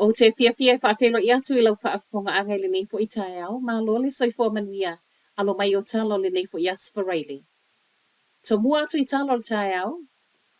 O te fia whaafelo i atu I lau whaafonga anga le nei fo I tae au, ma lo le soifua manuia, alo mai o talo le nei fo I asfaraili. To mua atu I talo le tae au,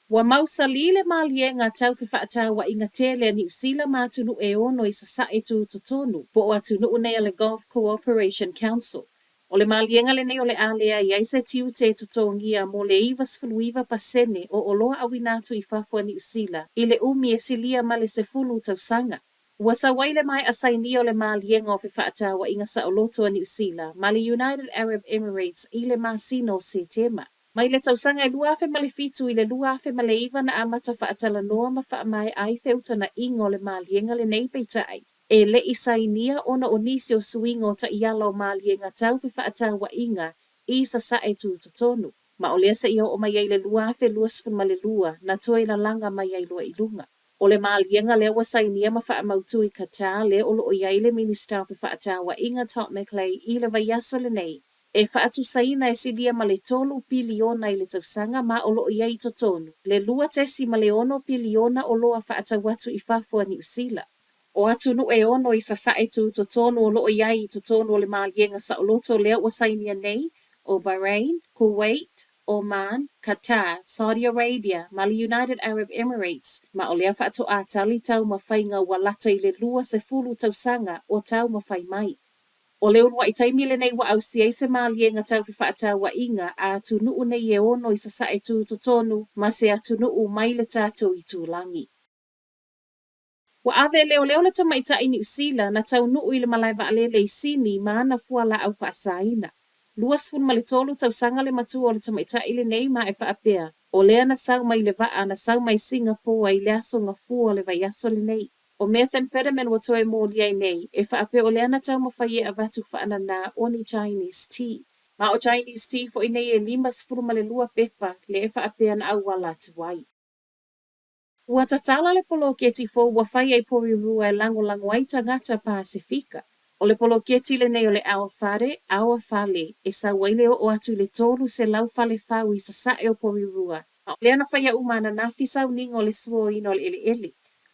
wa mausa li le malie ngā tau whaata wa inga tele ni usila mātunu e ono I sa e tu tonu, po o atu nuu nei le Gulf Cooperation Council. O le malienga le nei o le alea I aise tiu te totongia mo le iwa pasene o oloa awinatu I fafua ni usila, I le umi e silia ma le sefulu tau sanga. Ua sa waile mai asainia o le malienga o whaata wa inga sa oloto ni usila, ma le United Arab Emirates I le masino se tema. Mai le tausanga luafe ma le fitu I le luafe ma le iwa na amata whaatala noa ma wha mai ai feuta na ingo le malienga le nei peitai. E le isainia ona o nisi o suingo ta iala o malienga tau whaata wa inga I sa e tu tonu. Ma o lea sa iho o mai le luafe luasfun ma le lua na toi la langa mai ai lua ilunga. O le malienga le wasainia ma wha mautu I kata le olo o iai le minister o whaata wa inga Top McClay I le vaiaso le nei. E whaatu saina e sidia ma le tolu piliona I le tausanga ma olo o iai tonu. Le lua tesi ma le ono piliona o loa whaata watu I fafua ni usila. O atu nu e ono I sa e tu tonu o lo o iai tonu o le malienga sa o loto lea wasainia nei o Bahrain, Kuwait, Oman, Qatar, Saudi Arabia, ma le United Arab Emirates, ma o lea whaato a tali tau ma whainga walata I le lua se fulu tausanga o tau ma whai mai. O leo wa I taimile nei wa au siai se malienga tau whaata wa inga a atu nuu nei e ono I sa e tu tonu ma se atu nuu mai le tātou I tūlangi. Wa ave leo le tamaita I New Zealand na tau nuu I le malai vaalele I sini ma ana fua la au whaasaina. Luas fun ma le tolu tau sanga le matua o le tamaita I le nei ma e whaapea. O lea na sau mai le vaa na sau mai Singapore I le aso ngā fua le vaiaso le nei. O methamphetamine wa toe mo liai nei, e whaapea o lea na tau mawhai e avatu whaana na oni Chinese tea. Ma o Chinese tea fo I nei e 5 ma le lua pepa le e whaapea na au wala tuwai. Ua tatala le poloketi fo ua whai ai porirua e lango ai tangata Pasifika. O le poloketi le nei o le awa whale, e sa waile o atu le tolu se lau whale whau I sa sae o porirua. Ma o le ana whai a umana na fisau ningo le suo ino le ele.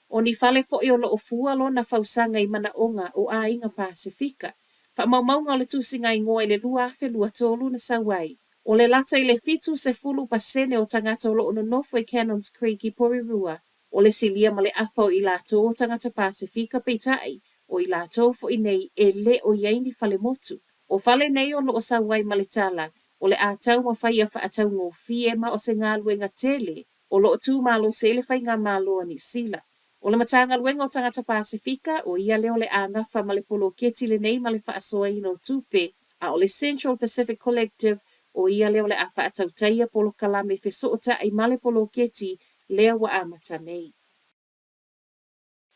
O ni whale fo I o lo o fua lo na whausanga I mana onga o a inga Pasifika. Wha maunga o le tusinga I ngoa I le lua afe lua tolu na sawai. O le lata I le fitu se fulu pasene o tangata o lo ono nofo I Cannons Creek I porirua. O le silia ma le afo I lato o tangata Pasifika peitai, o I lato fo I nei e le o iei ni whale motu. O whale nei o loo sawai ma le tala, o le atau ma whai a whaatau ngō fie ma o se ngā luenga tele, o loo tū malo se le whai ngā malo a New Zealand. O le matanga luenga o tangata Pasifika, o ia leo le angafa ma le polo keti le nei ma le whaasoa ino tupe, a o le Central Pacific Collective, o ia leo le a whaatau taia polo kalame fesoota ai ma le polo keti, lea wa amata nei.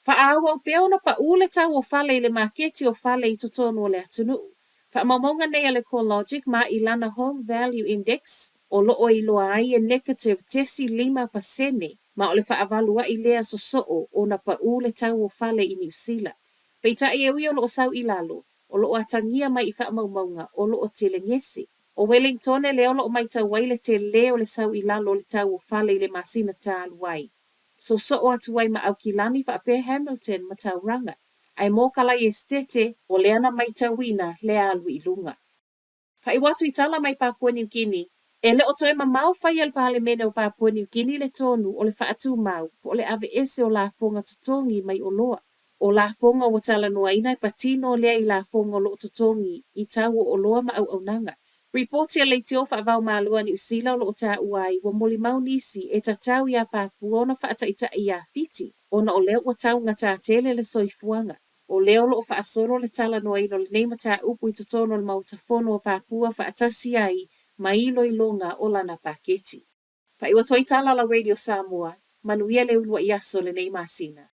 Whaawa o peo na pa ule tau o whale le maketi o whale I totonu o le atunu. Whaamamonga nei ale CoreLogic ma I lana Home Value Index o loo I loa ai e negative 5%, ma o le whaavalua I lea sosoo o na pa ule tau o whale I New Zealand. Peita I ewi o loo sau I lalo, o loo atangia mai I whaamaumaunga o loo telengesi. O Wellington e leo loo mai tau waile te leo le sau I lalo le tau o whale le masina tā aluai. So o atu wai ma au kilani whaapea Hamilton ma tau ranga. Ai mō kalai e stete o leana mai tauina le alu I lunga. Whai watu I tala mai Papua New Guinea. E le o toe ma mau whai al pale mene o Papua New Guinea le tonu o le whaatu mau o le ave ese o la fonga tutongi mai o loa. O la fonga o tala noa ina patino lea I la fonga o lo tutongi I tau o loa ma au nanga. Reporti a leiti o whaavau malua ni usila o lo ta uai wa moli mau nisi e tatau ia Papua ona whaata ita ia fiti. Ona o leo o tau ngata tele le soifuanga. O leo lo o whaasoro le tala noa ino le neimata upu I totono le mautafono o Papua whaatasi ai ma ilo I longa o lana paketi. Whaiwa toi tala la Radio Samoa, manuia le ulua iaso le neimasina.